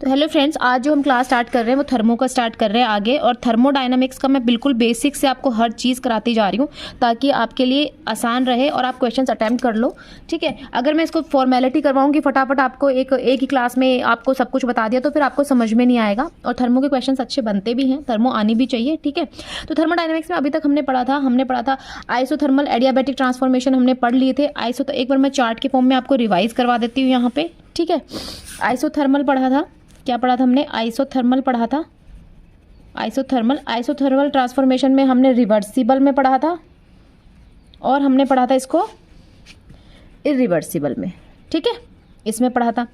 तो hello friends, आज जो हम क्लास स्टार्ट कर रहे हैं वो थर्मो का स्टार्ट कर रहे हैं आगे। और थर्मोडायनामिक्स का मैं बिल्कुल बेसिक से आपको हर चीज़ कराती जा रही हूँ ताकि आपके लिए आसान रहे और आप क्वेश्चंस अटेम्प्ट कर लो। ठीक है, अगर मैं इसको फॉर्मेलिटी करवाऊंगी फटाफट आपको एक ही क्लास में आपको सब कुछ बता दिया तो फिर आपको समझ में नहीं आएगा। और थर्मो के क्वेश्चन अच्छे बनते भी हैं, थर्मो आनी भी चाहिए। ठीक है, तो थर्मोडायनामिक्स में अभी तक हमने पढ़ा था आइसोथर्मल एडियाबैटिक ट्रांसफॉर्मेशन हमने पढ़ लिए थे। आइसो तो एक बार मैं चार्ट के फॉर्म में आपको रिवाइज करवा देती हूँ यहाँ पे। ठीक है, आइसोथर्मल पढ़ा था, क्या पढ़ा था हमने? आइसोथर्मल पढ़ा था। आइसोथर्मल ट्रांसफॉर्मेशन में हमने रिवर्सिबल में पढ़ा था और हमने पढ़ा था इसको इरिवर्सिबल में। ठीक है, इसमें पढ़ा था।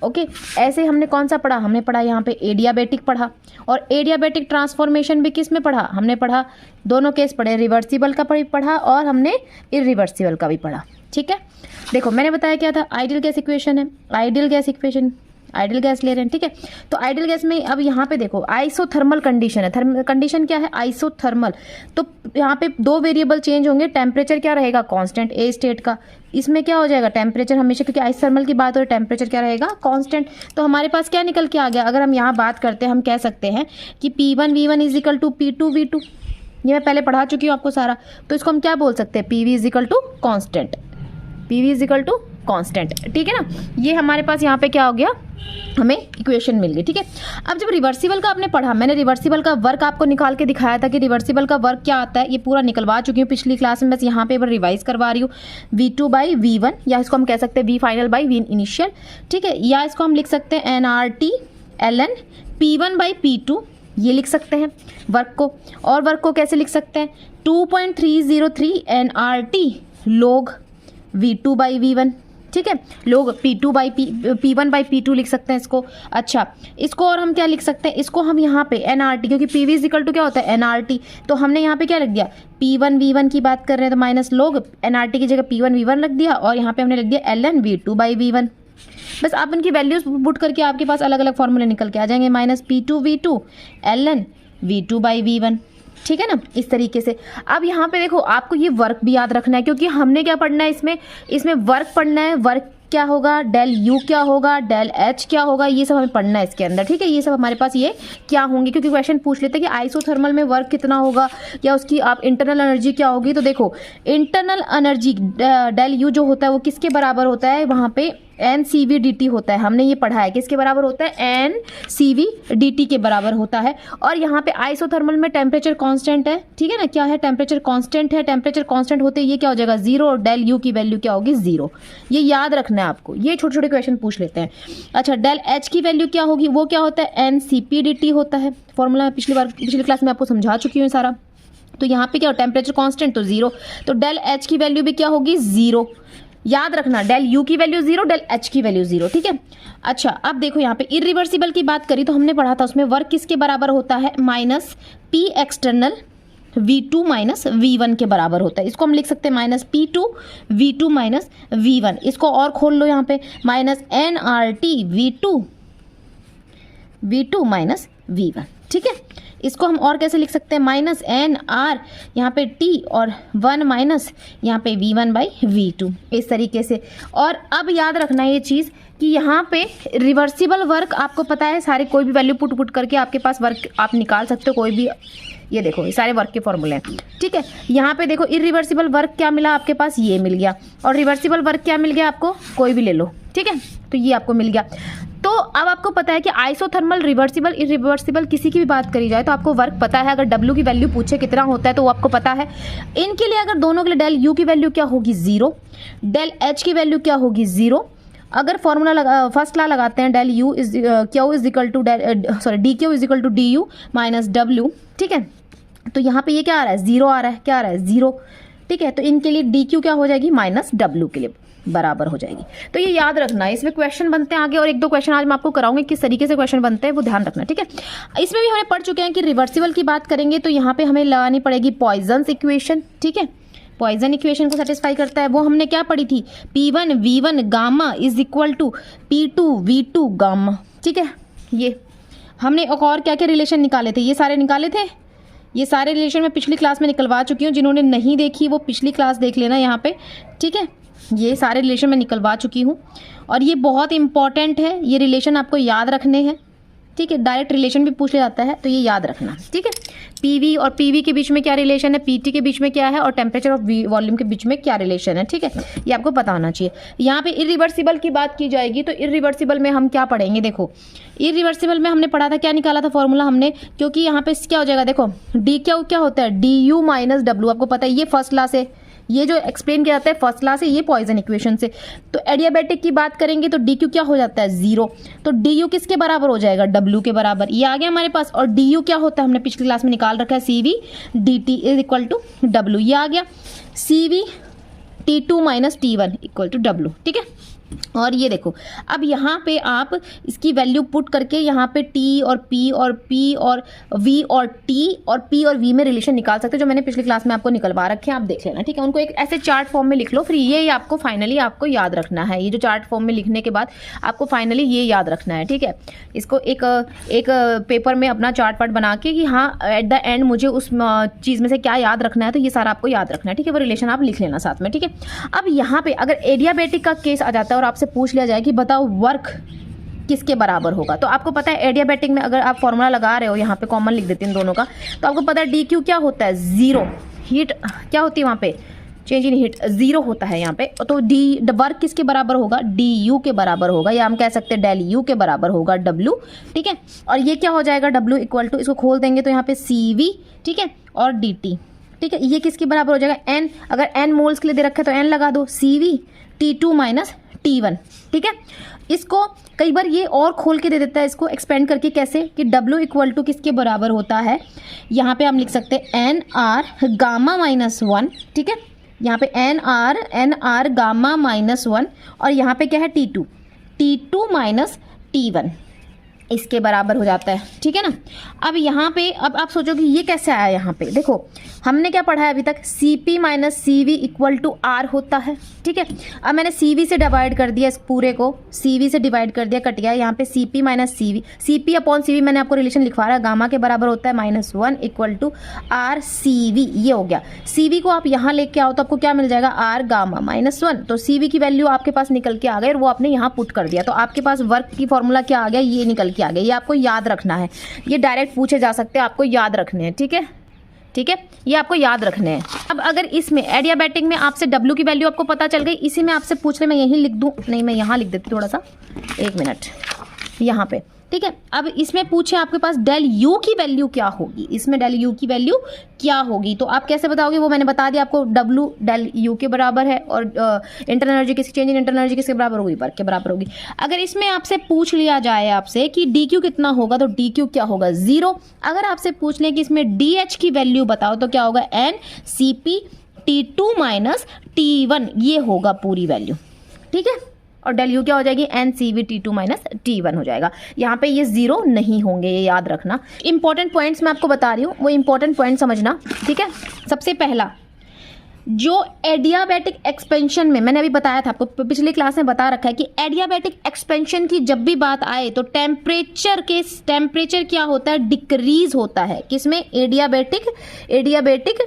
ओके, ऐसे हमने कौन सा पढ़ा? हमने पढ़ा यहाँ पे एडियाबैटिक पढ़ा। और एडियाबैटिक ट्रांसफॉर्मेशन भी किस में पढ़ा? हमने पढ़ा दोनों केस पढ़े, रिवर्सिबल का पढ़ा और हमने इरिवर्सिबल का भी पढ़ा। ठीक है, देखो मैंने बताया क्या था, आइडियल गैस इक्वेशन है, आइडियल गैस ले रहे हैं। ठीक है, तो आइडियल गैस में अब यहाँ पे देखो आइसोथर्मल कंडीशन है। कंडीशन क्या है? आइसोथर्मल। तो यहाँ पे दो वेरिएबल चेंज होंगे, टेम्परेचर क्या रहेगा? कांस्टेंट ए स्टेट का। इसमें क्या हो जाएगा? टेम्परेचर हमेशा, क्योंकि आइसोथर्मल की बात हो, टेम्परेचर क्या रहेगा? कांस्टेंट। तो हमारे पास क्या निकल के आ गया? अगर हम यहाँ बात करते हैं, हम कह सकते हैं कि P1 V1 is equal to P2 V2। ये मैं पहले पढ़ा चुकी हूँ आपको सारा, तो इसको हम क्या बोल सकते हैं? PV is equal to constant, PV is equal to constant. ठीक है ना, ये हमारे पास यहाँ पे क्या हो गया? हमें इक्वेशन मिल गई। ठीक है, अब जब रिवर्सिबल का आपने पढ़ा, मैंने रिवर्सिबल का वर्क आपको निकाल के दिखाया था कि रिवर्सिबल का वर्क क्या आता है। ये पूरा निकलवा चुकी हूँ पिछली क्लास में, बस यहाँ पे रिवाइज करवा रही हूँ। V2/V1 या इसको हम कह सकते हैं V final/V इनिशियल। ठीक है, या इसको हम लिख सकते हैं nRT ln P1/P2, ये लिख सकते हैं वर्क को। और वर्क को कैसे लिख सकते हैं? 2.303 nRT log V2/V1। ठीक है, लोग P1/P2 लिख सकते हैं इसको। अच्छा, इसको और हम क्या लिख सकते हैं? इसको हम यहाँ पे nRT, क्योंकि PV इज इक्वल टू क्या होता है? nRT। तो हमने यहाँ पे क्या लिख दिया? P1V1 की बात कर रहे हैं तो माइनस लोग nRT की जगह P1V1 लिख दिया और यहाँ पे हमने लिख दिया ln V2/V1। बस आप इनकी वैल्यूज पुट करके आपके पास अलग अलग फॉर्मूले निकल के आ जाएंगे। Minus P2V2 ln V2/V1। ठीक है ना, इस तरीके से। अब यहाँ पे देखो आपको ये वर्क भी याद रखना है, क्योंकि हमने क्या पढ़ना है इसमें वर्क पढ़ना है। वर्क क्या होगा? डेल यू क्या होगा? डेल एच क्या होगा? ये सब हमें पढ़ना है इसके अंदर। ठीक है, ये सब हमारे पास ये क्या होंगे, क्योंकि क्वेश्चन पूछ लेते हैं कि आइसोथर्मल में वर्क कितना होगा या उसकी आप इंटरनल एनर्जी क्या होगी। तो देखो इंटरनल एनर्जी डेल यू जो होता है वो किसके बराबर होता है? वहाँ पे NCV/dt होता है। हमने ये पढ़ा है किसके बराबर होता है? NCV/dt के बराबर होता है। और यहाँ पे आइसोथर्मल में टेम्परेचर कांस्टेंट है। ठीक है ना, क्या है? टेम्परेचर कांस्टेंट है। टेम्परेचर कांस्टेंट होते ये क्या हो जाएगा? 0। और डेल यू की वैल्यू क्या होगी? 0। ये याद रखना है आपको, ये छोटे छोटे क्वेश्चन पूछ लेते हैं। अच्छा, डेल एच की वैल्यू क्या होगी? वो क्या होता है? NCP/dt होता है। फॉर्मूला पिछली क्लास में आपको समझा चुकी हूँ सारा। तो यहाँ पे क्या हो? टेम्परेचर कांस्टेंट तो 0, तो डेल एच की वैल्यू भी क्या होगी? 0। याद रखना, डेल यू की वैल्यू 0, डेल एच की वैल्यू 0। ठीक है, अच्छा अब देखो यहाँ पे इरिवर्सिबल की बात करी तो हमने पढ़ा था उसमें वर्क किसके बराबर होता है? Minus P external V2 minus V1 के बराबर होता है। इसको हम लिख सकते हैं minus P2 V2 minus V1। इसको और खोल लो यहाँ पे, minus nRT V2 minus V1। ठीक है, इसको हम और कैसे लिख सकते हैं? माइनस NR यहाँ पे T और 1 माइनस यहाँ पे V1/V2, इस तरीके से। और अब याद रखना ये चीज़ कि यहाँ पे रिवर्सिबल वर्क आपको पता है सारे, कोई भी वैल्यू पुट करके आपके पास वर्क आप निकाल सकते हो कोई भी। ये देखो ये सारे वर्क के फॉर्मूले हैं। ठीक है, यहाँ पे देखो इरिवर्सिबल वर्क क्या मिला आपके पास? ये मिल गया। और रिवर्सिबल वर्क क्या मिल गया आपको? कोई भी ले लो। ठीक है, तो ये आपको मिल गया। तो अब आपको पता है कि आइसोथर्मल, रिवर्सिबल, इरिवर्सिबल किसी की भी बात करी जाए तो आपको वर्क पता है। अगर W की वैल्यू पूछे कितना होता है तो वो आपको पता है। इनके लिए अगर दोनों के लिए डेल यू की वैल्यू क्या होगी? 0। डेल एच की वैल्यू क्या होगी? 0। अगर फॉर्मूला फर्स्ट लॉ लगाते हैं, del U is Q is equal to D Q is equal to D U minus W. ठीक है, तो यहाँ पे ये क्या आ रहा है? 0 आ रहा है। क्या आ रहा है? 0। ठीक है, तो इनके लिए डी क्यू क्या हो जाएगी? माइनस डब्ल्यू के लिए बराबर हो जाएगी। तो ये याद रखना है, इसमें क्वेश्चन बनते हैं आगे, और एक दो क्वेश्चन आज मैं आपको कराऊंगी किस तरीके से क्वेश्चन बनते हैं वो ध्यान रखना। ठीक है, इसमें भी हमने पढ़ चुके हैं कि रिवर्सिबल की बात करेंगे तो यहाँ पे हमें लगानी पड़ेगी पॉइजन्स इक्वेशन। ठीक है, पॉइजन इक्वेशन को सेटिस्फाई करता है वो हमने क्या पढ़ी थी? P1V1 gamma is equal to P2V2 gamma. ठीक है, ये हमने और क्या क्या रिलेशन निकाले थे? ये सारे निकाले थे। ये सारे रिलेशन मैं पिछली क्लास में निकलवा चुकी हूँ। जिन्होंने नहीं देखी वो पिछली क्लास देख लेना यहाँ पे। ठीक है, ये सारे रिलेशन मैं निकलवा चुकी हूँ और ये बहुत इंपॉर्टेंट है, ये रिलेशन आपको याद रखने हैं, ठीक है। डायरेक्ट रिलेशन भी पूछ लिया जाता है तो ये याद रखना, ठीक है। पीवी और पीवी के बीच में क्या रिलेशन है, पीटी के बीच में क्या है, और टेम्परेचर और वॉल्यूम के बीच में क्या रिलेशन है, ठीक है। ये आपको पता होना चाहिए। यहाँ पे इरिवर्सिबल की बात की जाएगी तो इरिवर्सिबल में हम क्या पढ़ेंगे, देखो इरिवर्सिबल में हमने पढ़ा था, क्या निकाला था फॉर्मूला हमने, क्योंकि यहाँ पे क्या हो जाएगा, देखो डी क्या होता है, डी यू माइनस डब्ल्यू, आपको पता है ये फर्स्ट लॉ से, ये जो एक्सप्लेन किया जाता है फर्स्ट लॉ से, ये पॉइजन इक्वेशन से। तो एडियाबैटिक की बात करेंगे तो डी क्यू क्या हो जाता है, 0। तो डी यू किसके बराबर हो जाएगा, डब्ल्यू के बराबर, ये आ गया हमारे पास। और डी यू क्या होता है, हमने पिछली क्लास में निकाल रखा है, C V D T is equal to W, ये आ गया C V T two minus T one equal to W, ठीक है। और ये देखो अब यहाँ पे आप इसकी वैल्यू पुट करके यहाँ पे टी और पी और पी और वी और टी और पी और वी में रिलेशन निकाल सकते हो, जो मैंने पिछली क्लास में आपको निकलवा रखे हैं, आप देख लेना, ठीक है। उनको एक ऐसे चार्ट फॉर्म में लिख लो, फिर ये आपको फाइनली आपको याद रखना है। ये जो चार्ट फॉर्म में लिखने के बाद आपको फाइनली ये याद रखना है, ठीक है। इसको एक पेपर में अपना चार्ट पार्ट बना के कि हाँ एट द एंड मुझे उस चीज़ में से क्या याद रखना है, तो ये सारा आपको याद रखना है, ठीक है। वो रिलेशन आप लिख लेना साथ में, ठीक है। अब यहाँ पे अगर एडियाबैटिक का केस आ जाता है और आपसे पूछ लिया जाए कि बताओ वर्क किसके बराबर होगा, तो आपको पता है एडियाबैटिक में अगर आप फॉर्मूला लगा रहे हो, यहाँ पे कॉमन लिख देते हैं इन दोनों का, तो आपको पता है डी क्यू क्या होता है, 0। हीट क्या होती है वहाँ पे, चेंज इन हीट 0 होता है यहाँ पे। तो डी वर्क किसके बराबर होगा, डी यू के बराबर होगा, या हम कह सकते हैं डेल यू के बराबर होगा डब्ल्यू, ठीक है। और ये क्या हो जाएगा, डब्ल्यू इक्वल टू, इसको खोल देंगे तो यहाँ पे सी वी, ठीक है, और डी टी, ठीक है। ये किसके बराबर हो जाएगा, एन, अगर एन मोल्स के लिए दे रखा है तो एन लगा दो, C V T two minus T1, ठीक है। इसको कई बार ये और खोल के दे देता है, इसको एक्सपेंड करके, कैसे कि W इक्वल टू किसके बराबर होता है, यहाँ पे हम लिख सकते हैं एन आर गामा माइनस 1, ठीक है। यहाँ पे एन आर गामा माइनस 1 और यहाँ पे क्या है T2 माइनस T1 इसके बराबर हो जाता है, ठीक है ना। अब यहाँ पे अब आप सोचोगे ये कैसे आया, यहाँ पे देखो हमने क्या पढ़ा है अभी तक, Cp minus C V equal to R होता है, ठीक है। अब मैंने Cv से डिवाइड कर दिया, इस पूरे को Cv से डिवाइड कर दिया, कट गया। यहाँ पे Cp minus C V, Cp upon C V मैंने आपको रिलेशन लिखवा रहा है, गामा के बराबर होता है -1 equal to R C V, ये हो गया। Cv को आप यहाँ लेके आओ तो आपको क्या मिल जाएगा, आर गामा -1, तो Cv की वैल्यू आपके पास निकल के आ गई और वो आपने यहाँ पुट कर दिया, तो आपके पास वर्क की फॉर्मूला क्या आ गया, ये निकल के आ गया। ये आपको याद रखना है, ये डायरेक्ट पूछे जा सकते हैं, आपको याद रखने हैं, ठीक है, ठीक है। ये आपको याद रखने हैं। अब अगर इसमें एडियाबैटिक में आपसे W की वैल्यू आपको पता चल गई, इसी में आपसे पूछ रहे, मैं यहीं लिख दूं, नहीं मैं यहाँ लिख देती थोड़ा सा, 1 मिनट यहाँ पे, ठीक है। अब इसमें पूछे आपके पास डेल यू की वैल्यू क्या होगी, इसमें डेल यू की वैल्यू क्या होगी, तो आप कैसे बताओगे, वो मैंने बता दिया आपको, W डेल यू के बराबर है और इंटरनल एनर्जी किसकी, चेंज इन इंटरनल एनर्जी किसके बराबर होगी, वर्क के बराबर होगी। अगर इसमें आपसे पूछ लिया जाए आपसे कि डी क्यू कितना होगा, तो डी क्यू क्या होगा, 0। अगर आपसे पूछ लें कि इसमें डी एच की वैल्यू बताओ, तो क्या होगा, N C P T2 minus T1, ये होगा पूरी वैल्यू, ठीक है। और डेल यू क्या हो जाएगी, N C we T2 minus T1 हो जाएगा। यहाँ पे ये 0 नहीं होंगे, ये याद रखना। इंपॉर्टेंट पॉइंट्स मैं आपको बता रही हूँ, वो इंपॉर्टेंट पॉइंट समझना, ठीक है। सबसे पहला, जो एडियाबैटिक एक्सपेंशन में मैंने अभी बताया था आपको, पिछली क्लास में बता रखा है कि एडियाबैटिक एक्सपेंशन की जब भी बात आए तो टेम्परेचर क्या होता है, डिक्रीज होता है, किसमें, एडियाबैटिक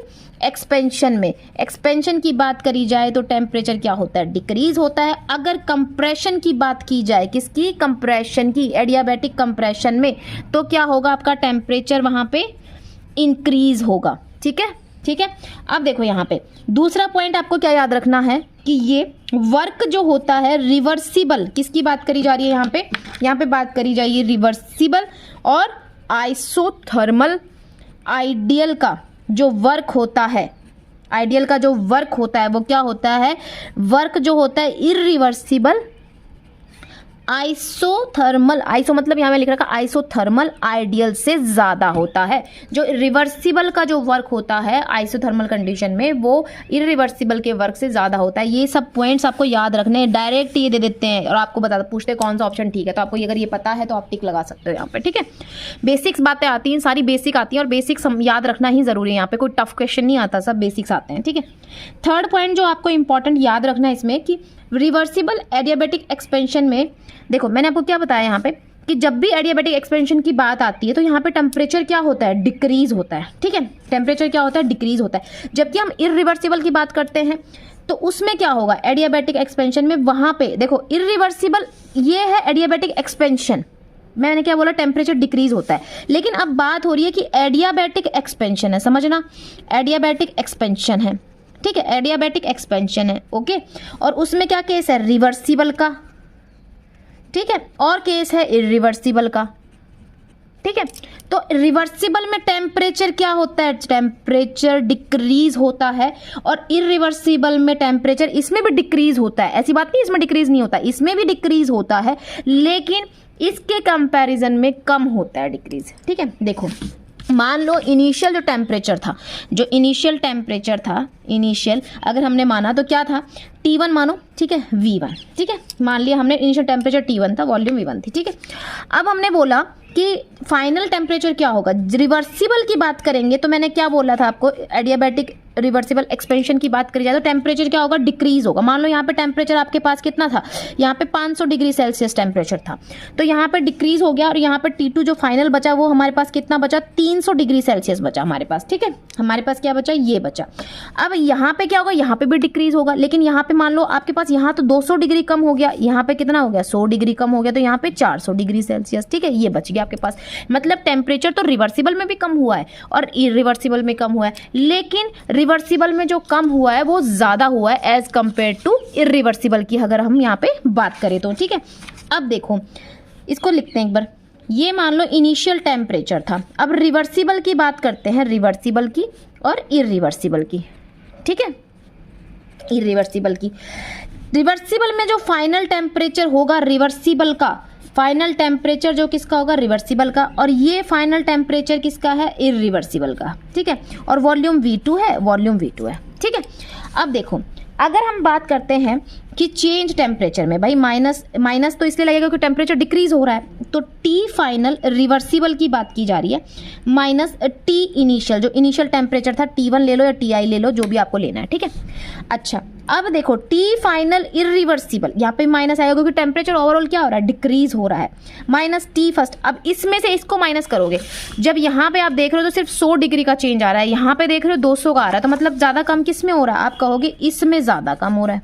एक्सपेंशन में। एक्सपेंशन की बात करी जाए तो टेम्परेचर क्या होता है, डिक्रीज होता है। अगर कंप्रेशन की बात की जाए, किसकी, कंप्रेशन की, एडियाबैटिक कंप्रेशन में, तो क्या होगा, आपका टेम्परेचर वहां पे इंक्रीज होगा, ठीक है, ठीक है। अब देखो यहाँ पे दूसरा पॉइंट आपको क्या याद रखना है कि ये वर्क जो होता है रिवर्सिबल, किसकी बात करी जा रही है, यहाँ पे बात करी जा रही है रिवर्सिबल और आइसोथर्मल। आइडियल का जो वर्क होता है, आइडियल का जो वर्क होता है वो क्या होता है, वर्क जो होता है इरिवर्सिबल, आइसोथर्मल, आइसो मतलब यहाँ में लिख रखा आइसोथर्मल आइडियल से ज़्यादा होता है। जो रिवर्सिबल का जो वर्क होता है आइसोथर्मल कंडीशन में, वो इरिवर्सिबल के वर्क से ज़्यादा होता है। ये सब पॉइंट्स आपको याद रखने हैं, डायरेक्ट ये दे देते हैं और आपको बता पूछते हैं कौन सा ऑप्शन ठीक है, तो आपको अगर ये पता है तो आप टिक लगा सकते हो यहाँ पे, ठीक है। बेसिक्स बातें आती हैं, सारी बेसिक आती हैं और बेसिक्स याद रखना ही ज़रूरी है, यहाँ पे कोई टफ क्वेश्चन नहीं आता, सब बेसिक्स आते हैं, ठीक है। थर्ड पॉइंट जो आपको इंपॉर्टेंट याद रखना है इसमें कि रिवर्सिबल एडियाबैटिक एक्सपेंशन में, देखो मैंने आपको क्या बताया यहाँ पे कि जब भी एडियाबैटिक एक्सपेंशन की बात आती है तो यहाँ पे टेम्परेचर क्या होता है, डिक्रीज होता है, ठीक है। टेम्परेचर क्या होता है, डिक्रीज होता है। जबकि हम इरिवर्सिबल की बात करते हैं तो उसमें क्या होगा एडियाबैटिक एक्सपेंशन में, वहां पे देखो इरिवर्सिबल, ये है एडियाबैटिक एक्सपेंशन, मैंने क्या बोला टेम्परेचर डिक्रीज होता है, लेकिन अब बात हो रही है कि एडियाबैटिक एक्सपेंशन है, समझना एडियाबैटिक एक्सपेंशन है, ठीक है, एडियाबैटिक एक्सपेंशन है, ओके। और उसमें क्या केस है रिवर्सिबल का, ठीक है, और केस है इरिवर्सिबल का, ठीक है। तो रिवर्सिबल में टेम्परेचर क्या होता है, टेम्परेचर डिक्रीज होता है, और इरिवर्सिबल में टेम्परेचर इसमें भी डिक्रीज होता है, ऐसी बात नहीं इसमें डिक्रीज नहीं होता, इसमें भी डिक्रीज होता है, लेकिन इसके कंपैरिजन में कम होता है डिक्रीज, ठीक है। देखो मान लो इनिशियल जो टेम्परेचर था, जो इनिशियल टेम्परेचर था, इनिशियल अगर हमने माना तो क्या था T1 मानो, ठीक है, V1, ठीक है, मान लिया हमने इनिशियल टेम्परेचर T1 था, वॉल्यूम V1 थी, ठीक है। अब हमने बोला कि फाइनल टेम्परेचर क्या होगा, रिवर्सिबल की बात करेंगे तो मैंने क्या बोला था आपको, एडियाबैटिक रिवर्सिबल एक्सपेंशन की बात करी जाए तो टेम्परेचर क्या होगा डिक्रीज होगा। मान लो यहाँ पे टेम्परेचर आपके पास कितना था, यहाँ पे 500 डिग्री सेल्सियस टेम्परेचर था, तो यहाँ पे डिक्रीज हो गया, और यहाँ पे T2 जो फाइनल बचा वो हमारे पास कितना बचा, 300 डिग्री सेल्सियस बचा हमारे पास, ठीक है, हमारे पास क्या बचा, ये बचा। अब यहाँ पे क्या होगा, यहाँ पे भी डिक्रीज होगा, लेकिन यहाँ पे मान लो आपके पास यहाँ तो 200 डिग्री कम हो गया, यहाँ पे कितना हो गया 100 डिग्री कम हो गया, तो यहाँ पे 400 डिग्री सेल्सियस, ठीक है, ये बच गया आपके पास। मतलब टेम्परेचर तो रिवर्सिबल में भी कम हुआ है और इरिवर्सिबल में कम हुआ है, लेकिन रिवर्सिबल में जो कम हुआ है वो ज्यादा हुआ है एज कंपेयर टू इरिवर्सिबल की, अगर हम यहाँ पे बात करें तो, ठीक है। अब देखो इसको लिखते हैं एक बार, ये मान लो इनिशियल टेम्परेचर था, अब रिवर्सिबल की बात करते हैं, रिवर्सिबल की और इरिवर्सिबल की, ठीक है, इरिवर्सिबल की। रिवर्सिबल में जो फाइनल टेम्परेचर होगा रिवर्सिबल का, फाइनल टेम्परेचर जो किसका होगा रिवर्सिबल का, और ये फाइनल टेम्परेचर किसका है इरिवर्सिबल का, ठीक है, और वॉल्यूम V2 है, वॉल्यूम V2 है, ठीक है। अब देखो अगर हम बात करते हैं कि चेंज टेम्परेचर में, भाई माइनस तो इसलिए लगेगा क्योंकि टेम्परेचर डिक्रीज हो रहा है, तो T फाइनल रिवर्सिबल की बात की जा रही है, माइनस T इनिशियल, जो इनिशियल टेम्परेचर था T1 ले लो या TI ले लो, जो भी आपको लेना है, ठीक है। अच्छा अब देखो T फाइनल इरिवर्सिबल, यहाँ पे माइनस आएगा क्योंकि टेम्परेचर ओवरऑल क्या हो रहा है डिक्रीज हो रहा है, माइनस T फर्स्ट। अब इसमें से इसको माइनस करोगे, जब यहाँ पे आप देख रहे हो तो सिर्फ 100 डिग्री का चेंज आ रहा है, यहाँ पे देख रहे हो 200 का आ रहा है, तो मतलब ज़्यादा कम किस में हो रहा है, आप कहोगे इसमें ज़्यादा कम हो रहा है,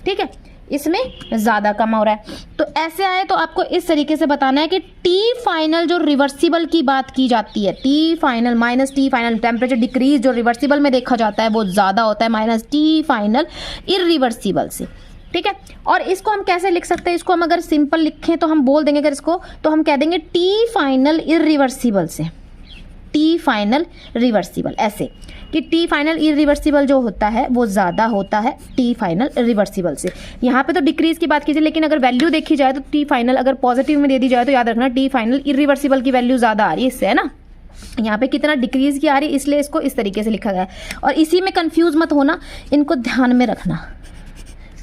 ठीक है, इसमें ज़्यादा कम हो रहा है। तो ऐसे आए तो आपको इस तरीके से बताना है कि T फाइनल जो रिवर्सिबल की बात की जाती है, T final minus T final, temperature decrease जो रिवर्सिबल में देखा जाता है वो ज़्यादा होता है माइनस T फाइनल इरिवर्सिबल से, ठीक है। और इसको हम कैसे लिख सकते हैं, इसको हम अगर सिंपल लिखें तो हम बोल देंगे, अगर इसको तो हम कह देंगे T फाइनल इरिवर्सिबल से, T फाइनल रिवर्सिबल, ऐसे कि T फाइनल इरिवर्सिबल जो होता है वो ज़्यादा होता है T फाइनल रिवर्सिबल से। यहाँ पे तो डिक्रीज की बात कीजिए, लेकिन अगर वैल्यू देखी जाए तो T फाइनल अगर पॉजिटिव में दे दी जाए तो याद रखना T फाइनल इरिवर्सिबल की वैल्यू ज़्यादा आ रही है इससे, है ना, यहाँ पे कितना डिक्रीज की आ रही है, इसलिए इसको इस तरीके से लिखा गया है। और इसी में कंफ्यूज मत होना, इनको ध्यान में रखना,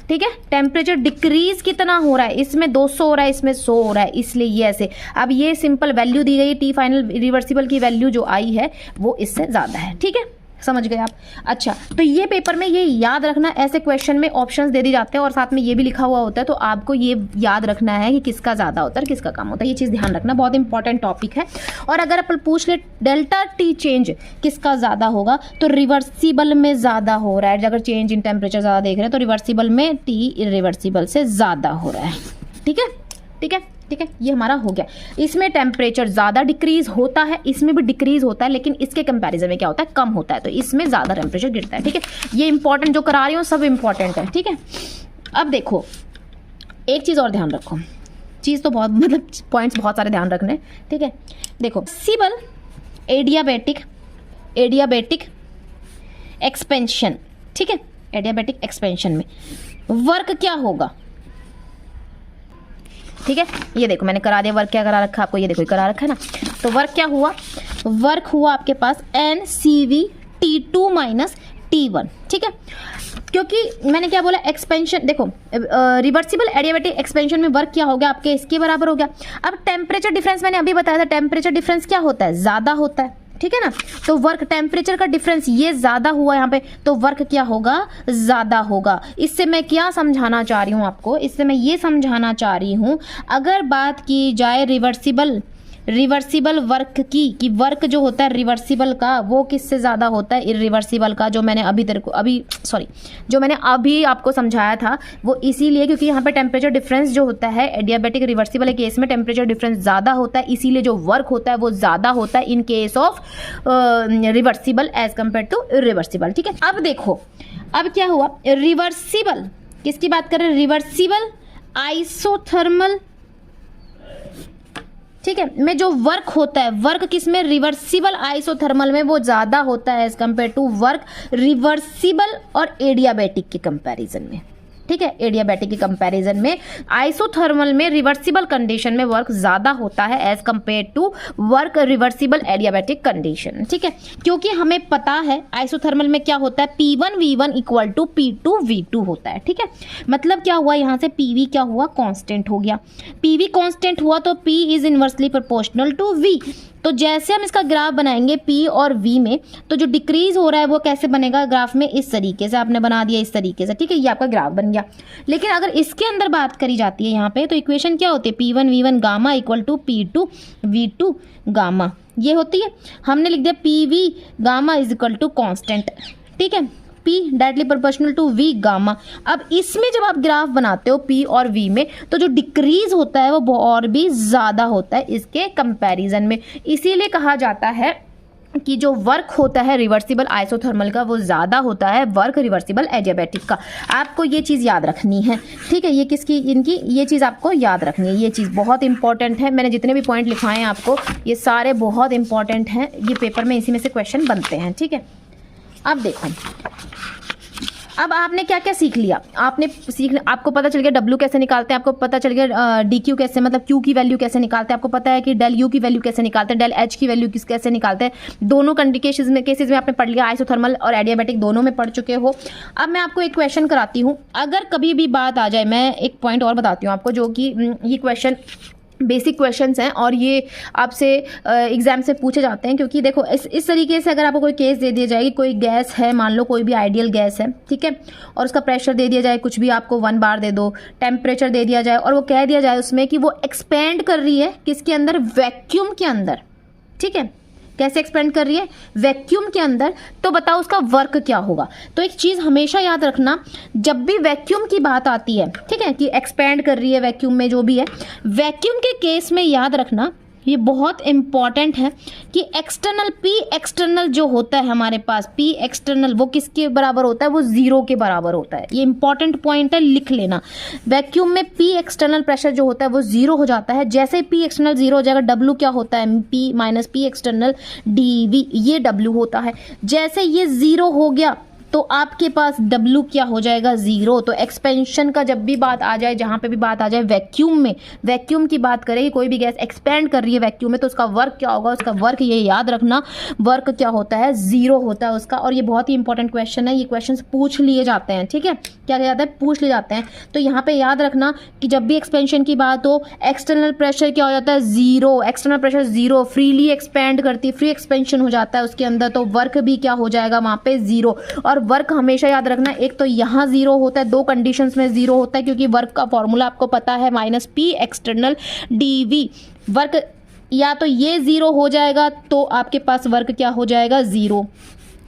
ठीक है। टेम्परेचर डिक्रीज कितना हो रहा है, इसमें 200 हो रहा है, इसमें 100 हो रहा है, इसलिए ये ऐसे। अब ये सिंपल वैल्यू दी गई है, T फाइनल रिवर्सिबल की वैल्यू जो आई है वो इससे ज़्यादा है, ठीक है, समझ गए आप। अच्छा तो ये पेपर में ये याद रखना, ऐसे क्वेश्चन में ऑप्शंस दे दी जाते हैं और साथ में ये भी लिखा हुआ होता है, तो आपको ये याद रखना है कि किसका ज़्यादा होता है किसका कम होता है, ये चीज़ ध्यान रखना, बहुत इंपॉर्टेंट टॉपिक है। और अगर अपन पूछ ले डेल्टा T चेंज किसका ज़्यादा होगा, तो रिवर्सिबल में ज़्यादा हो रहा है, अगर चेंज इन टेम्परेचर ज़्यादा देख रहे हैं तो रिवर्सिबल में T इरिवर्सिबल से ज़्यादा हो रहा है, ठीक है, ठीक है, ठीक है, ये हमारा हो गया। इसमें टेम्परेचर ज़्यादा डिक्रीज होता है, इसमें भी डिक्रीज होता है, लेकिन इसके कंपैरिजन में क्या होता है कम होता है, तो इसमें ज़्यादा टेम्परेचर गिरता है, ठीक है। ये इंपॉर्टेंट जो करा रही हूँ सब इंपॉर्टेंट है, ठीक है। अब देखो एक चीज़ और ध्यान रखो, चीज़ तो बहुत मतलब पॉइंट्स बहुत सारे ध्यान रखने, ठीक है। देखो सिबल एडियाबैटिक एक्सपेंशन, ठीक है, एडियाबैटिक एक्सपेंशन में वर्क क्या होगा, ठीक है। ये देखो मैंने करा दिया वर्क, क्या करा रखा आपको, ये देखो करा रखा है ना, तो वर्क क्या हुआ, वर्क हुआ आपके पास NCV T2 माइनस T1, ठीक है। क्योंकि मैंने क्या बोला एक्सपेंशन, देखो रिवर्सिबल एडियाबैटिक एक्सपेंशन में वर्क क्या हो गया आपके इसके बराबर हो गया। अब टेम्परेचर डिफरेंस मैंने अभी बताया था, टेम्परेचर डिफरेंस क्या होता है ज़्यादा होता है, ठीक है ना, तो वर्क टेम्परेचर का डिफरेंस ये ज़्यादा हुआ यहाँ पे, तो वर्क क्या होगा ज़्यादा होगा। इससे मैं क्या समझाना चाह रही हूँ आपको, इससे मैं ये समझाना चाह रही हूँ, अगर बात की जाए रिवर्सिबल वर्क की, कि वर्क जो होता है रिवर्सिबल का वो किससे ज़्यादा होता है इरिवर्सिबल का, जो मैंने जो मैंने अभी आपको समझाया था वो इसीलिए क्योंकि यहाँ पे टेम्परेचर डिफरेंस जो होता है एडियाबेटिक रिवर्सिबल केस में टेम्परेचर डिफरेंस ज़्यादा होता है, इसीलिए जो वर्क होता है वो ज़्यादा होता है in case of reversible as compare to irreversible. ठीक है, अब देखो अब क्या हुआ, रिवर्सिबल किसकी बात कर रहे हैं, रिवर्सिबल आइसोथर्मल, ठीक है, में जो वर्क होता है, वर्क किसमें, रिवर्सिबल आइसोथर्मल में वो ज्यादा होता है as compare to work reversible और एडियाबेटिक के कंपैरिजन में। ठीक है, एडियाबेटिक के कंपैरिजन में आइसोथर्मल में रिवर्सिबल कंडीशन में वर्क ज्यादा होता है as compare to work reversible adiabatic condition. ठीक है, क्योंकि हमें पता है आइसोथर्मल में क्या होता है, P1V1 इक्वल टू P2V2 होता है। ठीक है, मतलब क्या हुआ, यहाँ से PV क्या हुआ, कांस्टेंट हो गया, PV कांस्टेंट हुआ तो P is inversely proportional to V। तो जैसे हम इसका ग्राफ बनाएंगे P और V में, तो जो डिक्रीज हो रहा है वो कैसे बनेगा ग्राफ में, इस तरीके से आपने बना दिया, इस तरीके से। ठीक है, ये आपका ग्राफ बन गया। लेकिन अगर इसके अंदर बात करी जाती है यहाँ पे, तो इक्वेशन क्या होती है, P1V1 gamma equal to P2V2 gamma, ये होती है। हमने लिख दिया PV gamma is equal to constant. ठीक है, P directly proportional to V gamma. अब इसमें जब आप ग्राफ बनाते हो P और V में, तो जो डिक्रीज होता है वो और भी ज़्यादा होता है इसके कंपैरिजन में। इसीलिए कहा जाता है कि जो वर्क होता है रिवर्सिबल आइसोथर्मल का वो ज़्यादा होता है वर्क रिवर्सिबल एडियाबेटिक का। आपको ये चीज़ याद रखनी है। ठीक है, ये किसकी, इनकी ये चीज़ आपको याद रखनी है, ये चीज़ बहुत इंपॉर्टेंट है। मैंने जितने भी पॉइंट लिखवाए हैं आपको ये सारे बहुत इंपॉर्टेंट हैं, ये पेपर में इसी में से क्वेश्चन बनते हैं। ठीक है, अब देखो, अब आपने क्या क्या सीख लिया, आपको पता चल गया W कैसे निकालते हैं, आपको पता चल गया DQ कैसे, मतलब Q की वैल्यू कैसे निकालते हैं, आपको पता है कि डेल U की वैल्यू कैसे निकालते हैं, डेल H की वैल्यू कैसे निकालते हैं। दोनों केसेस में आपने पढ़ लिया, आइसोथर्मल और एडियाबेटिक दोनों में पढ़ चुके हो। अब मैं आपको एक क्वेश्चन कराती हूँ, अगर कभी भी बात आ जाए, मैं एक पॉइंट और बताती हूँ आपको, जो कि ये क्वेश्चन बेसिक क्वेश्चंस हैं और ये आपसे एग्जाम से पूछे जाते हैं। क्योंकि देखो इस तरीके से अगर आपको कोई केस दे दिया जाए, कोई गैस है, मान लो कोई भी आइडियल गैस है, ठीक है, और उसका प्रेशर दे दिया जाए, कुछ भी आपको 1 बार दे दो, टेम्परेचर दे दिया जाए और वो कह दिया जाए उसमें कि वो एक्सपेंड कर रही है किसके अंदर, वैक्यूम के अंदर। ठीक है, कैसे एक्सपेंड कर रही है, वैक्यूम के अंदर, तो बताओ उसका वर्क क्या होगा। तो एक चीज हमेशा याद रखना, जब भी वैक्यूम की बात आती है, ठीक है, कि एक्सपेंड कर रही है वैक्यूम में, जो भी है वैक्यूम के केस में याद रखना, ये बहुत इंपॉर्टेंट है कि एक्सटर्नल P एक्सटर्नल जो होता है हमारे पास, P एक्सटर्नल वो किसके बराबर होता है, वो 0 के बराबर होता है। ये इंपॉर्टेंट पॉइंट है, लिख लेना। वैक्यूम में P एक्सटर्नल प्रेशर जो होता है वो 0 हो जाता है। जैसे ही P एक्सटर्नल 0 हो जाएगा, W क्या होता है, P minus P external dV, ये W होता है। जैसे ये 0 हो गया तो आपके पास W क्या हो जाएगा, 0। तो एक्सपेंशन का जब भी बात आ जाए, जहाँ पे भी बात आ जाए वैक्यूम में, वैक्यूम की बात करें, कोई भी गैस एक्सपेंड कर रही है वैक्यूम में, तो उसका वर्क क्या होगा, उसका वर्क ये याद रखना, वर्क क्या होता है, 0 होता है उसका। और ये बहुत ही इंपॉर्टेंट क्वेश्चन है, ये क्वेश्चन पूछ लिए जाते हैं। ठीक है, क्या जाता है, पूछ लिए जाते हैं। तो यहाँ पे याद रखना कि जब भी एक्सपेंशन की बात हो, एक्सटर्नल प्रेशर क्या हो जाता है, 0। एक्सटर्नल प्रेशर 0, फ्रीली एक्सपेंड करती, फ्री एक्सपेंशन हो जाता है उसके अंदर, तो वर्क भी क्या हो जाएगा वहाँ पे, 0। और वर्क हमेशा याद रखना, एक तो यहाँ 0 होता है, 2 कंडीशंस में 0 होता है, क्योंकि वर्क का फॉर्मूला आपको पता है, minus P external dV। Work या तो ये 0 हो जाएगा तो आपके पास वर्क क्या हो जाएगा, 0,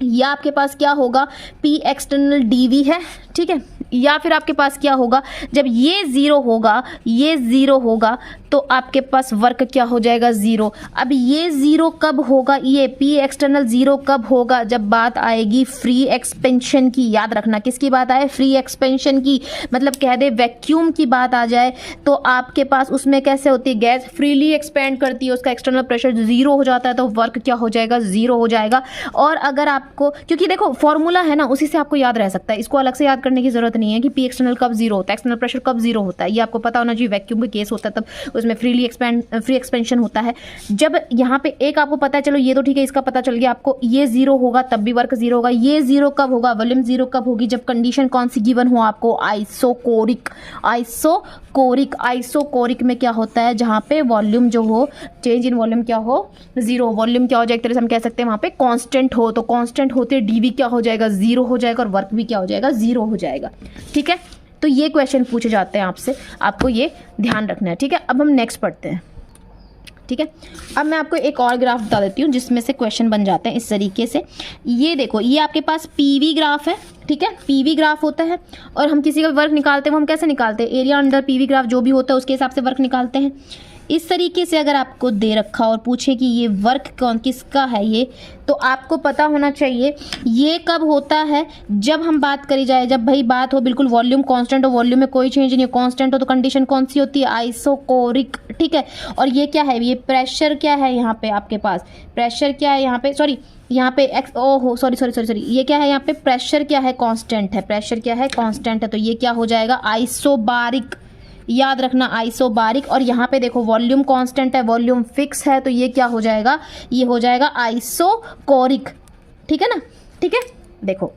या आपके पास क्या होगा, P एक्सटर्नल dV है। ठीक है, या फिर आपके पास क्या होगा, जब ये 0 होगा, ये 0 होगा, तो आपके पास वर्क क्या हो जाएगा, 0। अब ये 0 कब होगा, ये P एक्सटर्नल 0 कब होगा, जब बात आएगी फ्री एक्सपेंशन की। याद रखना, किसकी बात आए, फ्री एक्सपेंशन की। मतलब कह दे वैक्यूम की बात आ जाए, तो आपके पास उसमें कैसे होती है, गैस फ्रीली एक्सपेंड करती है, उसका एक्सटर्नल प्रेशर 0 हो जाता है, तो वर्क क्या हो जाएगा, 0 हो जाएगा। और अगर आपको, क्योंकि देखो फॉर्मूला है ना, उसी से आपको याद रह सकता है, इसको अलग से याद करने की जरूरत नहीं है कि P एक्सटर्नल कब 0 होता है, एक्सटर्नल प्रेशर कब 0 होता है, ये आपको पता होना चाहिए। वैक्यूम का केस होता है तब उसमें फ्री एक्सपेंशन होता है। जब यहाँ पे एक आपको पता है, चलो ये तो ठीक है, इसका पता चल गया आपको, ये 0 होगा तब भी वर्क 0 होगा। ये 0 कब होगा, वॉल्यूम 0 कब होगी, जब कंडीशन कौन सी गिवन हो आपको, आइसोकोरिक। आइसोकोरिक में क्या होता है, जहाँ पे वॉल्यूम जो हो, चेंज इन वॉल्यूम क्या हो, 0। वॉल्यूम क्या हो जाए, एक तरह से हम कह सकते हैं वहाँ पे कांस्टेंट हो, तो कांस्टेंट होते dV क्या हो जाएगा, 0 हो जाएगा, और वर्क भी क्या हो जाएगा, 0 हो जाएगा। ठीक है, तो ये क्वेश्चन पूछे जाते हैं आपसे, आपको ये ध्यान रखना है। ठीक है, अब हम नेक्स्ट पढ़ते हैं। ठीक है। अब मैं आपको एक और ग्राफ बता देती हूँ जिसमें से क्वेश्चन बन जाते हैं इस तरीके से। ये देखो, ये आपके पास पीवी ग्राफ है, ठीक है, पीवी ग्राफ होता है और हम किसी का वर्क निकालते हैं, वो हम कैसे निकालते हैं, एरिया अंडर पीवी ग्राफ जो भी होता है उसके हिसाब से वर्क निकालते हैं। इस तरीके से अगर आपको दे रखा और पूछे कि ये वर्क कौन किसका है, ये तो आपको पता होना चाहिए ये कब होता है, जब हम बात करी जाए, जब भाई बात हो बिल्कुल वॉल्यूम कांस्टेंट हो, वॉल्यूम में कोई चेंज नहीं हो, कांस्टेंट हो, तो कंडीशन कौन सी होती है, आइसोकोरिक, ठीक है। और ये क्या है, ये प्रेशर क्या है, यहाँ पे आपके पास प्रेशर क्या है, यहाँ पे सॉरी यहाँ पे एक्स ओहो सॉरी ये क्या है, यहाँ पे प्रेशर क्या है, कांस्टेंट है, प्रेशर क्या है, कांस्टेंट है, तो ये क्या हो जाएगा, आइसोबारिक, याद रखना आइसोबारिक। और यहाँ पे देखो वॉल्यूम कांस्टेंट है, वॉल्यूम फिक्स है, तो ये क्या हो जाएगा, ये हो जाएगा आइसोकोरिक, ठीक है ना, ठीक है। देखो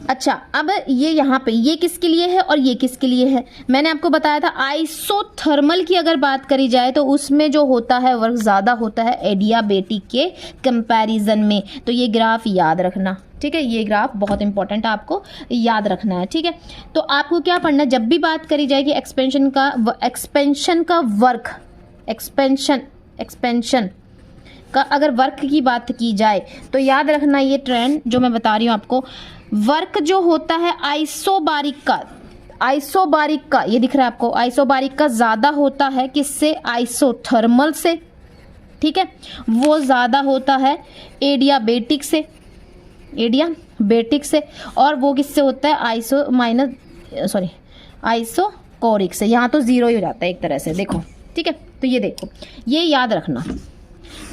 अच्छा, अब ये यहाँ पे ये किसके लिए है और ये किसके लिए है, मैंने आपको बताया था आइसोथर्मल की अगर बात करी जाए तो उसमें जो होता है वर्क ज़्यादा होता है एडियाबेटिक के कंपैरिजन में, तो ये ग्राफ याद रखना, ठीक है, ये ग्राफ बहुत इंपॉर्टेंट आपको याद रखना है, ठीक है। तो आपको क्या पढ़ना है, जब भी बात करी जाएगी एक्सपेंशन का वर्क, एक्सपेंशन का अगर वर्क की बात की जाए तो याद रखना ये ट्रेंड जो मैं बता रही हूँ आपको, वर्क जो होता है आइसोबारिक का ये दिख रहा है आपको, आइसोबारिक का ज़्यादा होता है किससे, आइसोथर्मल से, ठीक है, वो ज़्यादा होता है एडियाबेटिक से, और वो किससे होता है, आइसोकोरिक से। यहाँ तो जीरो ही हो जाता है एक तरह से, देखो, ठीक है। तो ये देखो, ये याद रखना,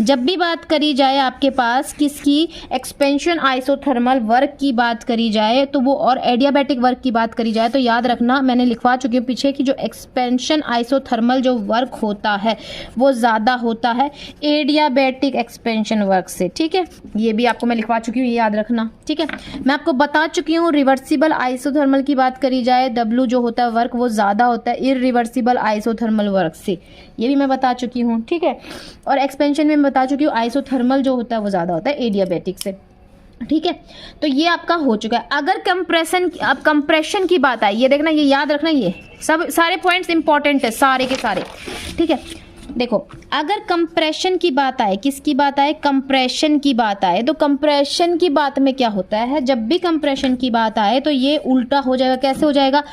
जब भी बात करी जाए आपके पास किसकी, एक्सपेंशन आइसोथर्मल वर्क की बात करी जाए तो वो, और एडियाबैटिक वर्क की बात करी जाए तो याद रखना, मैंने लिखवा चुकी हूँ पीछे कि जो एक्सपेंशन आइसोथर्मल जो वर्क होता है वो ज़्यादा होता है एडियाबैटिक एक्सपेंशन वर्क से, ठीक है। ये भी आपको मैं लिखवा चुकी हूँ, ये याद रखना, ठीक है। मैं आपको बता चुकी हूँ रिवर्सिबल आइसोथर्मल की बात करी जाए डब्ल्यू जो होता है वर्क वो ज़्यादा होता है इरिवर्सिबल आइसोथर्मल वर्क से, ये भी मैं बता चुकी हूँ, ठीक है। और एक्सपेंशन में बता चुकी हूँ आइसोथर्मल जो होता है वो ज़्यादा होता है एडियाबैटिक से, ठीक है। तो ये आपका हो चुका है। अगर कंप्रेशन की बात आई, ये देखना, ये याद रखना, ये सब सारे पॉइंट्स इंपॉर्टेंट है सारे के सारे, ठीक है। देखो अगर कंप्रेशन की बात आए, किसकी बात आए, कंप्रेशन की बात आए, तो कंप्रेशन की बात में क्या होता है, जब भी कंप्रेशन की बात आए तो ये उल्टा हो जाएगा, कैसे हो जाएगा,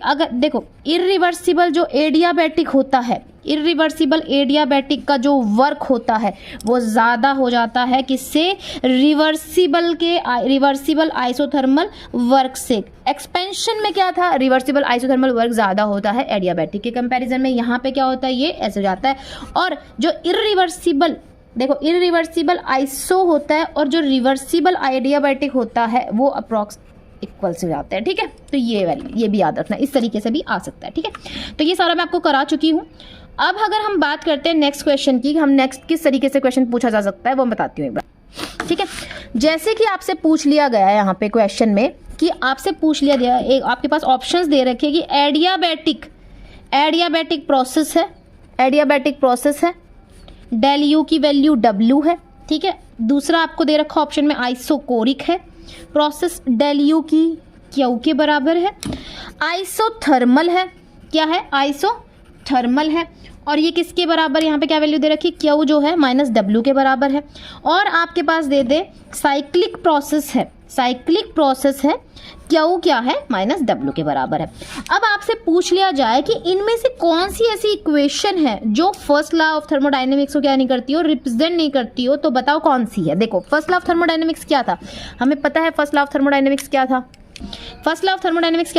अगर देखो इरिवर्सिबल जो एडियाबैटिक होता है, इरिवर्सिबल एडियाबैटिक का जो वर्क होता है वो ज़्यादा हो जाता है किससे, रिवर्सिबल आइसोथर्मल वर्क से। एक्सपेंशन में क्या था, रिवर्सिबल आइसोथर्मल वर्क ज़्यादा होता है एडियाबैटिक के कंपैरिजन में, यहाँ पे क्या होता है, ये ऐसे हो जाता है। और जो इरिवर्सिबल, देखो इरिवर्सिबल आइसो होता है और जो रिवर्सिबल एडियाबैटिक होता है वो अप्रॉक्स इक्वल से हो जाते हैं, ठीक है। तो ये वाली, ये भी याद रखना, इस तरीके से भी आ सकता है, ठीक है। तो ये सारा मैं आपको करा चुकी हूँ। अब अगर हम बात करते हैं नेक्स्ट क्वेश्चन की, हम नेक्स्ट किस तरीके से क्वेश्चन पूछा जा सकता है वो मैं बताती हूँ एक बार, ठीक है। जैसे कि आपसे पूछ लिया गया है यहाँ पे क्वेश्चन में कि आपसे पूछ लिया गया, एक आपके पास ऑप्शंस दे रखे कि एडियाबैटिक प्रोसेस है, डेल यू की वैल्यू W है, ठीक है। दूसरा आपको दे रखा ऑप्शन में आइसोकोरिक है, प्रोसेस डेल यू की Q के बराबर है, आइसोथर्मल है, क्या है, आइसोथर्मल है, और ये किसके बराबर, यहाँ पे क्या वैल्यू दे रखी, Q जो है -W के बराबर है। और आपके पास दे दे साइक्लिक प्रोसेस है, Q क्या है, -W के बराबर है। अब आपसे पूछ लिया जाए कि इनमें से कौन सी ऐसी इक्वेशन है जो फर्स्ट लॉ ऑफ थर्मोडायनेमिक्स को क्या नहीं करती हो, रिप्रेजेंट नहीं करती हो, तो बताओ कौन सी है। देखो फर्स्ट लॉ ऑफ थर्मोडायनेमिक्स क्या था, हमें पता है फर्स्ट लॉ ऑफ थर्मोडायनेमिक्स क्या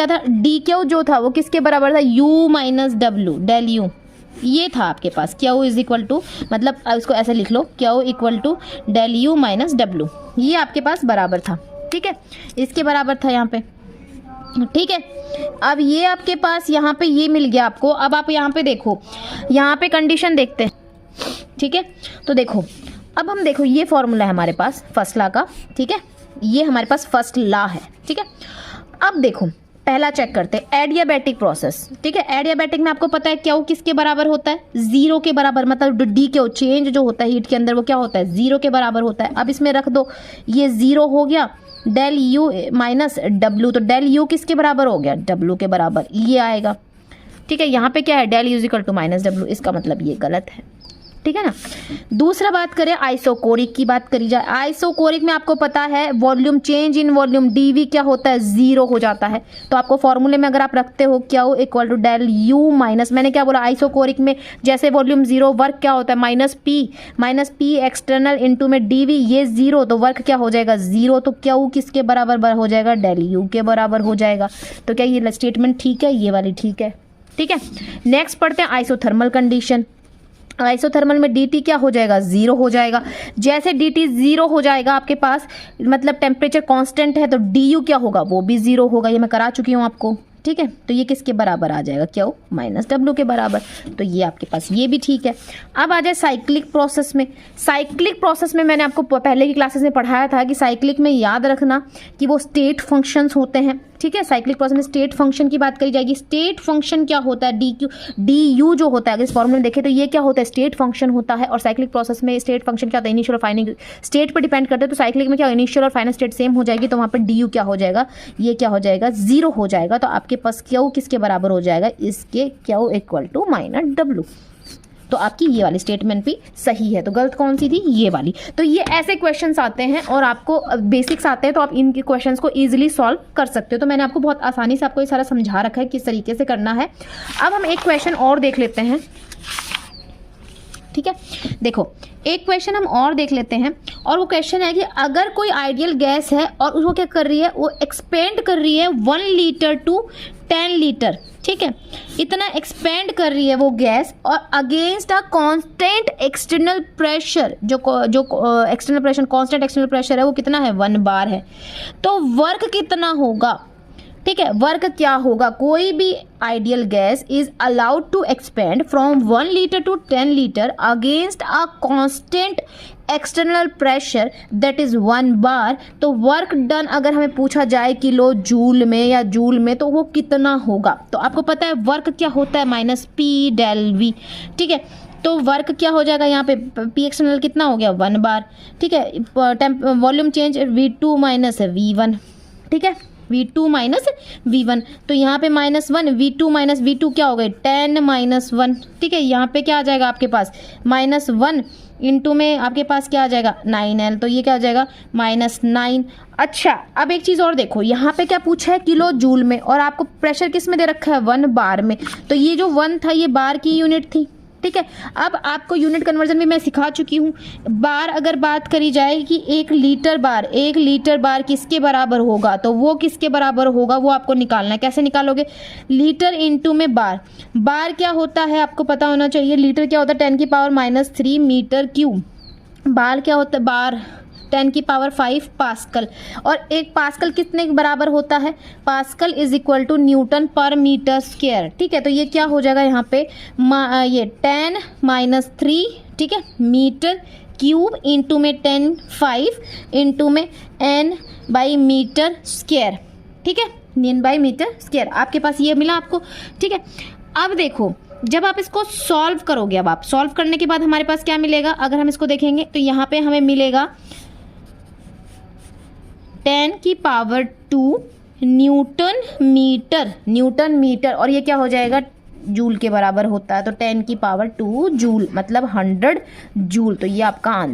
था, dQ जो था वो किसके बराबर था, U - W, डेल यू, ये था आपके पास, Q इज इक्वल टू, मतलब इसको ऐसे लिख लो, Q equal to del U - W, ये आपके पास बराबर था, ठीक है, इसके बराबर था यहाँ पे, ठीक है। अब ये आपके पास यहाँ पे ये मिल गया आपको। अब आप यहाँ पे देखो, यहाँ पे कंडीशन देखते हैं, ठीक है। तो देखो अब हम देखो, ये फॉर्मूला है हमारे पास फर्स्ट लॉ का, ठीक है, ये हमारे पास फर्स्ट लॉ है, ठीक है। अब देखो पहला चेक करते हैं एडियाबैटिक प्रोसेस, ठीक है। एडियाबैटिक में आपको पता है Q किसके बराबर होता है, 0 के बराबर, मतलब DQ चेंज जो होता है हीट के अंदर वो क्या होता है, 0 के बराबर होता है। अब इसमें रख दो, ये 0 हो गया, डेल U - W, तो डेल U किसके बराबर हो गया, W के बराबर, ये आएगा। ठीक है, यहाँ पे क्या है, del U equal to minus W, इसका मतलब ये गलत है, ठीक है ना। दूसरा बात करें आइसोकोरिक की बात करी जाए, आइसोकोरिक में आपको पता है volume change in volume DV क्या होता है, जीरो हो जाता है। तो आपको फॉर्मूले में अगर आप रखते हो Q equal to del U minus, मैंने क्या बोला, आइसोकोरिक में जैसे वॉल्यूम जीरो, वर्क क्या होता है माइनस पी एक्सटर्नल इंटू में डीवी, ये जीरो, तो वर्क क्या हो जाएगा जीरो, तो क्यू किसके बराबर हो जाएगा, डेल यू के बराबर हो जाएगा। तो क्या ये स्टेटमेंट ठीक है, ये वाली ठीक है, ठीक है। नेक्स्ट पढ़ते हैं आइसोथर्मल कंडीशन। आइसोथर्मल में dt क्या हो जाएगा, जीरो हो जाएगा। जैसे dt जीरो हो जाएगा आपके पास, मतलब टेम्परेचर कांस्टेंट है, तो du क्या होगा, वो भी जीरो होगा, ये मैं करा चुकी हूँ आपको, ठीक है। तो ये किसके बराबर आ जाएगा, क्यू माइनस डब्ल्यू के बराबर। तो ये आपके पास ये भी ठीक है। अब आ जाए साइक्लिक प्रोसेस में। साइक्लिक प्रोसेस में मैंने आपको पहले की क्लासेस में पढ़ाया था कि साइक्लिक में याद रखना कि वो स्टेट फंक्शंस होते हैं, ठीक है। साइक्लिक प्रोसेस में स्टेट फंक्शन की बात करी जाएगी। स्टेट फंक्शन क्या होता है, डी यू जो होता है, अगर इस फॉर्मूले में देखें तो ये क्या होता है, स्टेट फंक्शन होता है। और साइक्लिक प्रोसेस में स्टेट फंक्शन क्या होता है, इनिशियल और फाइनल स्टेट पर डिपेंड करते हैं। तो साइक्लिक में क्या, इनिशियल और फाइनल स्टेट सेम हो जाएगी, तो वहाँ पर डी यू क्या हो जाएगा, ये क्या हो जाएगा, जीरो हो जाएगा। तो आपके पास क्यू किसके बराबर हो जाएगा, इसके Q equal to minus W. तो आपकी ये वाली स्टेटमेंट भी सही है। तो गलत कौन सी थी, ये वाली। तो ये ऐसे क्वेश्चंस आते हैं और आपको बेसिक्स आते हैं, तो आप इनके क्वेश्चंस को इजीली सॉल्व कर सकते हो। तो मैंने आपको बहुत आसानी से आपको ये सारा समझा रखा है किस तरीके से करना है। अब हम एक क्वेश्चन और देख लेते हैं, ठीक है। देखो एक क्वेश्चन हम और देख लेते हैं, और वो क्वेश्चन है कि अगर कोई आइडियल गैस है और उसको क्या कर रही है, वो एक्सपेंड कर रही है 1 लीटर टू 10 लीटर, ठीक है, इतना एक्सपेंड कर रही है वो गैस, और against a constant external pressure, जो external pressure, constant external pressure है वो कितना है, 1 बार है। तो वर्क कितना होगा, ठीक है, वर्क क्या होगा। कोई भी ideal gas is allowed to expand from 1 litre to 10 litre against a constant external pressure that is 1 bar. तो वर्क डन अगर हमें पूछा जाए किलो जूल में या जूल में, तो वो कितना होगा। तो आपको पता है वर्क क्या होता है, माइनस पी डेल वी, ठीक है। तो वर्क क्या हो जाएगा, यहाँ पे पी एक्सटर्नल कितना हो गया, 1 बार, ठीक है। Volume change V2 minus V1, ठीक है, V2 माइनस V1। तो यहाँ पे -1, V2 माइनस V2 क्या हो गए, 10 माइनस 1, ठीक है। यहाँ पे क्या आ जाएगा आपके पास, -1 इंटू में आपके पास क्या आ जाएगा, 9L, तो ये क्या आ जाएगा, -9। अच्छा अब एक चीज़ और देखो, यहाँ पे क्या पूछा है, किलो जूल में, और आपको प्रेशर किस में दे रखा है, 1 बार में। तो ये जो 1 था ये बार की यूनिट थी, ठीक है। अब आपको यूनिट कन्वर्जन भी मैं सिखा चुकी हूँ। बार अगर बात करी जाए कि 1 लीटर बार किसके बराबर होगा, तो वो किसके बराबर होगा वो आपको निकालना है। कैसे निकालोगे, लीटर इंटू में बार क्या होता है आपको पता होना चाहिए। लीटर क्या होता है, 10 की पावर -3 मीटर क्यूब। बार क्या होता है, बार 10 की पावर 5 पास्कल। और एक पास्कल कितने के बराबर होता है, pascal is equal to newton per metre square, ठीक है। तो ये क्या हो जाएगा यहाँ पे, ये 10 माइनस 3, ठीक है, मीटर क्यूब इंटू में 10 5 इंटू में n बाई मीटर स्क्वायर, ठीक है, n बाई मीटर स्क्वायर। आपके पास ये मिला आपको, ठीक है। अब देखो जब आप इसको सॉल्व करोगे, अब आप सॉल्व करने के बाद हमारे पास क्या मिलेगा, अगर हम इसको देखेंगे तो यहाँ पे हमें मिलेगा 10 की पावर 2 न्यूटन मीटर, और ये क्या हो जाएगा, जूल के बराबर होता है। तो 10 की पावर 2 जूल मतलब 100 जूल। तो ये आपका आंसर